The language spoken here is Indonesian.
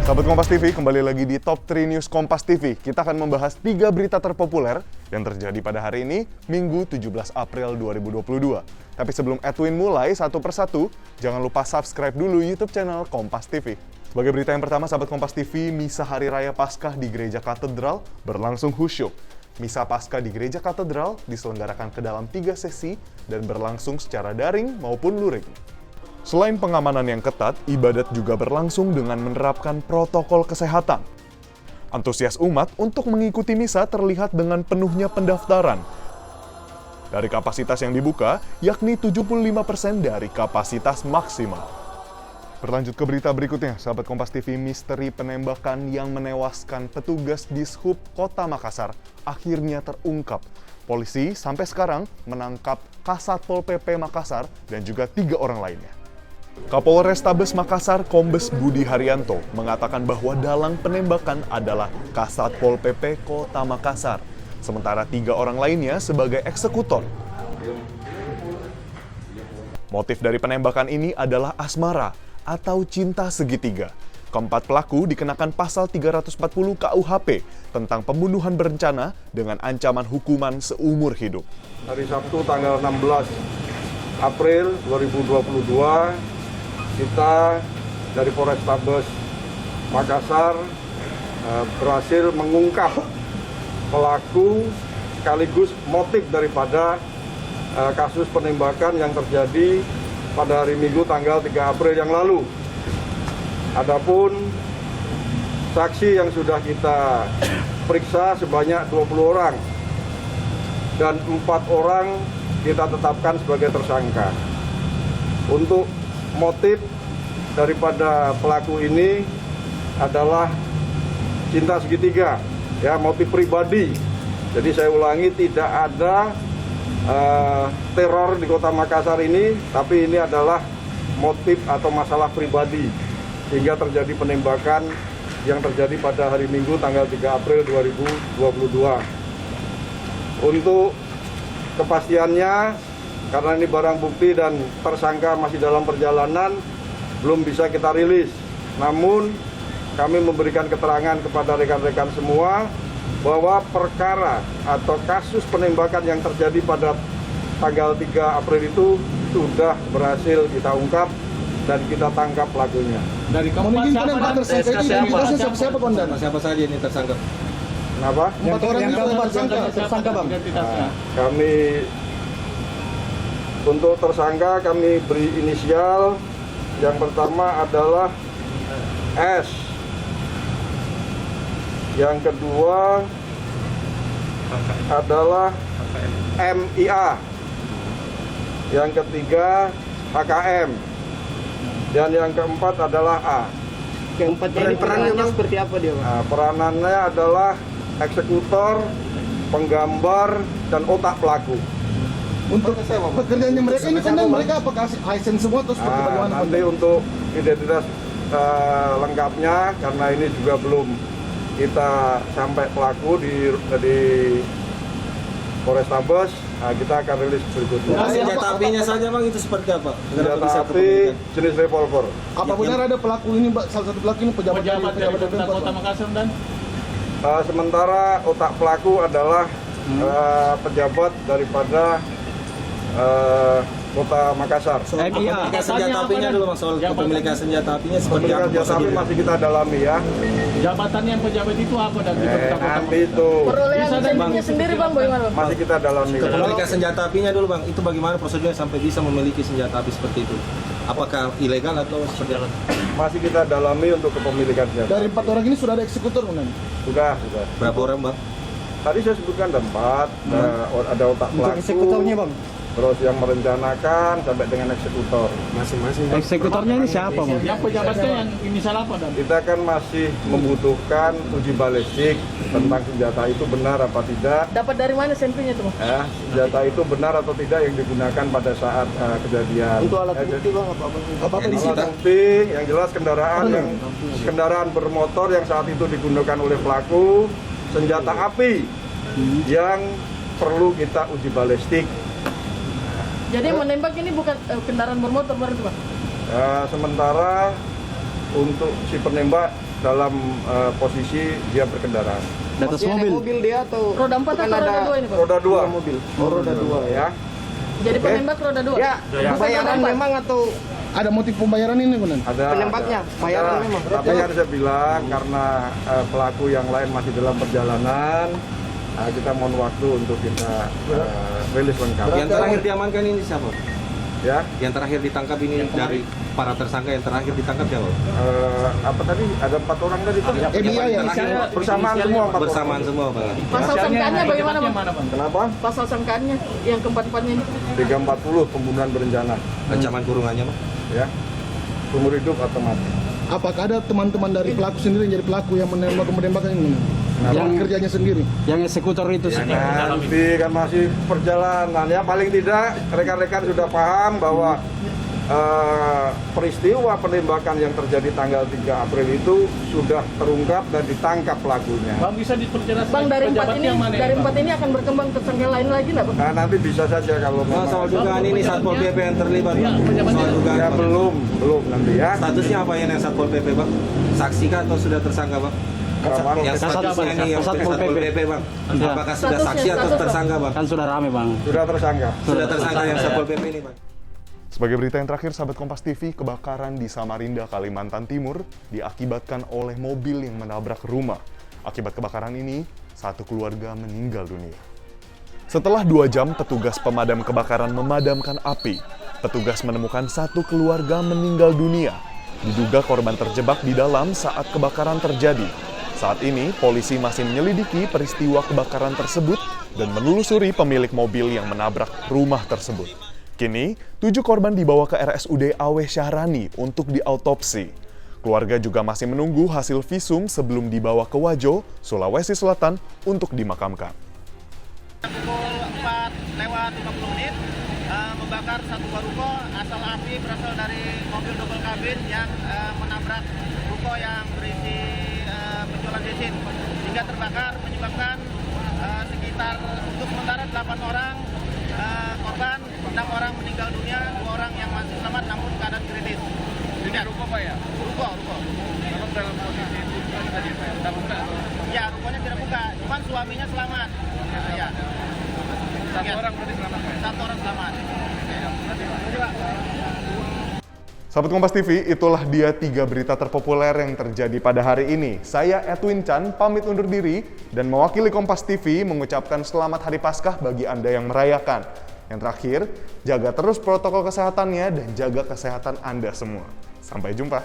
Sahabat Kompas TV, kembali lagi di Top 3 News Kompas TV. Kita akan membahas 3 berita terpopuler yang terjadi pada hari ini, Minggu 17 April 2022. Tapi sebelum Edwin mulai satu persatu, jangan lupa subscribe dulu YouTube channel Kompas TV. Sebagai berita yang pertama, sahabat Kompas TV, Misa Hari Raya Paskah di Gereja Katedral berlangsung khusyuk. Misa Paskah di Gereja Katedral diselenggarakan ke dalam 3 sesi dan berlangsung secara daring maupun luring. Selain pengamanan yang ketat, ibadat juga berlangsung dengan menerapkan protokol kesehatan. Antusias umat untuk mengikuti misa terlihat dengan penuhnya pendaftaran. Dari kapasitas yang dibuka, yakni 75% dari kapasitas maksimal. Berlanjut ke berita berikutnya, sahabat Kompas TV, misteri penembakan yang menewaskan petugas Dishub Kota Makassar akhirnya terungkap. Polisi sampai sekarang menangkap Kasatpol PP Makassar dan juga 3 orang lainnya. Kapolrestabes Makassar Kombes Budi Haryanto mengatakan bahwa dalang penembakan adalah Kasatpol PP Kota Makassar, sementara 3 orang lainnya sebagai eksekutor. Motif dari penembakan ini adalah asmara atau cinta segitiga. Keempat pelaku dikenakan pasal 340 KUHP tentang pembunuhan berencana dengan ancaman hukuman seumur hidup. Hari Sabtu tanggal 16 April 2022, kita dari Polrestabes Makassar berhasil mengungkap pelaku sekaligus motif daripada kasus penembakan yang terjadi pada hari Minggu tanggal 3 April yang lalu. Adapun saksi yang sudah kita periksa sebanyak 20 orang dan 4 orang kita tetapkan sebagai tersangka. Untuk motif daripada pelaku ini adalah cinta segitiga, ya, motif pribadi. Jadi saya ulangi, tidak ada teror di Kota Makassar ini, tapi ini adalah motif atau masalah pribadi sehingga terjadi penembakan yang terjadi pada hari Minggu tanggal 3 April 2022. Untuk kepastiannya, karena ini barang bukti dan tersangka masih dalam perjalanan, belum bisa kita rilis. Namun kami memberikan keterangan kepada rekan-rekan semua bahwa perkara atau kasus penembakan yang terjadi pada tanggal 3 April itu sudah berhasil kita ungkap dan kita tangkap pelakunya. Dari keempat siapa komandan? Siapa saja ini tersangka? Kenapa? 4 orang yang keempat tersangka, Bang. Kami untuk tersangka kami beri inisial. Yang pertama adalah S. Yang kedua adalah MIA. Yang ketiga HKM. Dan yang keempat adalah A. Keempatnya ini peranannya seperti apa dia, Pak? Nah, peranannya adalah eksekutor, penggambar, dan otak pelaku. Untuk pekerjaannya mereka ini kan mereka apakah ASN semua atau seperti bagaimana? Nanti untuk identitas lengkapnya, karena ini juga belum kita sampai pelaku di Polrestabes, kita akan rilis berikutnya. Senjata apinya saja, Bang, itu seperti apa? Senjata api jenis revolver. Apa benar ada pelaku ini, Mbak? Salah satu pelaku ini pejabat dari Kota Makassar dan Sementara otak pelaku adalah pejabat daripada Kota Makassar. MIA. Senjata apinya dulu, Bang, soal kepemilikan senjata apinya seperti apa? Senjata api masih kita dalami, ya. jabatan yang pejabat itu apa dan Nanti itu Perolehan senjatanya sendiri, Bang, bagaimana, Bang? masih kita dalami. Kepemilikan senjata apinya dulu, Bang. Itu bagaimana prosedurnya sampai bisa memiliki senjata api seperti itu? Apakah ilegal atau seperti apa? Masih kita dalami untuk kepemilikan senjata. Dari 4 orang ini sudah ada eksekutor, Bang? Sudah. Berapa orang, Bang? Tadi saya sebutkan ada 4, ada otak pelaku. eksekutornya, Bang? Terus yang merencanakan sampai dengan eksekutor. Masing-masing. Eksekutornya ini siapa, Bang? Yang pejabatnya yang inisial apa, dan? Kita kan masih membutuhkan uji balistik tentang senjata itu benar apa tidak. Dapat dari mana senpinya itu, Bang? Ya, senjata itu benar atau tidak yang digunakan pada saat kejadian. Untuk alat bukti, Bang, apa Alat bukti yang jelas kendaraan bermotor yang saat itu digunakan oleh pelaku, senjata api yang perlu kita uji balistik. Jadi yang menembak ini bukan kendaraan bermotor berarti, Bang? Sementara untuk si penembak dalam posisi dia berkendara. Di atas mobil dia atau Roda 4 atau roda 2 ini, Bang? Roda 2 mobil? Oh, roda 2 ya. Jadi penembak roda 2? Ya, Bukan bayaran roda 4? memang atau Ada motif pembayaran ini, Kunan? Ada penembaknya? Bayaran ada. memang. Tapi kan saya bilang karena pelaku yang lain masih dalam perjalanan, kita mohon waktu untuk kita rilis lengkap. Yang terakhir diamankan ini siapa? Ya, Yang terakhir ditangkap ini dari para tersangka yang terakhir ditangkap siapa? apa tadi? Ada 4 orang tadi tuh? Iya, ya. Bersamaan semua 4 orang. Bersamaan semua, Bang. Pasal sangkaannya bagaimana, Bang? Kenapa? Pasal sangkaannya yang keempat-empatnya ini. 340 pembunuhan berencana. Ancaman kurungannya, Bang. Ya, seumur hidup atau mati. Apakah ada teman-teman dari pelaku sendiri yang jadi pelaku yang menembak ini? Yang kerjanya sendiri? yang eksekutor itu Ya, nanti kan masih perjalanan ya, paling tidak rekan-rekan sudah paham bahwa peristiwa penembakan yang terjadi tanggal 3 April itu sudah terungkap dan ditangkap pelakunya. Bang, bisa diperjelas Bang, dari 4 ini akan berkembang tersangka lain lagi nggak, Bang? Nah, nanti bisa saja kalau Nah, memang soal dugaan ini Satpol PP yang terlibat, Bang. Soal dugaan. ya belum nanti ya. Statusnya apa yang Satpol PP, Bang? Saksi kah atau sudah tersangka, Bang? Kapan? Yang statusnya ini yang Satpol Satpol PP, Bang. Apakah sudah saksi atau tersangka, Bang? kan sudah rame bang. Sudah tersangka. Sudah tersangka yang Satpol PP ini, Bang. Sebagai berita yang terakhir, sahabat Kompas TV, kebakaran di Samarinda, Kalimantan Timur diakibatkan oleh mobil yang menabrak rumah. Akibat kebakaran ini, satu keluarga meninggal dunia. Setelah 2 jam, petugas pemadam kebakaran memadamkan api. Petugas menemukan satu keluarga meninggal dunia. Diduga korban terjebak di dalam saat kebakaran terjadi. Saat ini, polisi masih menyelidiki peristiwa kebakaran tersebut dan menelusuri pemilik mobil yang menabrak rumah tersebut. Kini, 7 korban dibawa ke RSUD Awe Syahrani untuk diautopsi. Keluarga juga masih menunggu hasil visum sebelum dibawa ke Wajo, Sulawesi Selatan untuk dimakamkan. Pukul 4:50 membakar satu buah ruko. Asal api berasal dari mobil double kabin yang menabrak ruko yang berisi penjualan bensin hingga terbakar, menyebabkan sekitar untuk sementara 8 orang korban, 6 orang meninggal dunia, 2 orang yang masih selamat namun keadaan kritis. Ini ruko Pak ya? Ruko. Memang dalam posisi buka tadi Pak ya? Sudah buka? Ya, rukonya tidak buka, cuman suaminya selamat. Ya. Satu orang berarti selamat Pak? Satu orang selamat. Sahabat Kompas TV, itulah dia 3 berita terpopuler yang terjadi pada hari ini. Saya Edwin Chan, pamit undur diri dan mewakili Kompas TV mengucapkan selamat Hari Paskah bagi Anda yang merayakan. Yang terakhir, jaga terus protokol kesehatannya dan jaga kesehatan Anda semua. Sampai jumpa.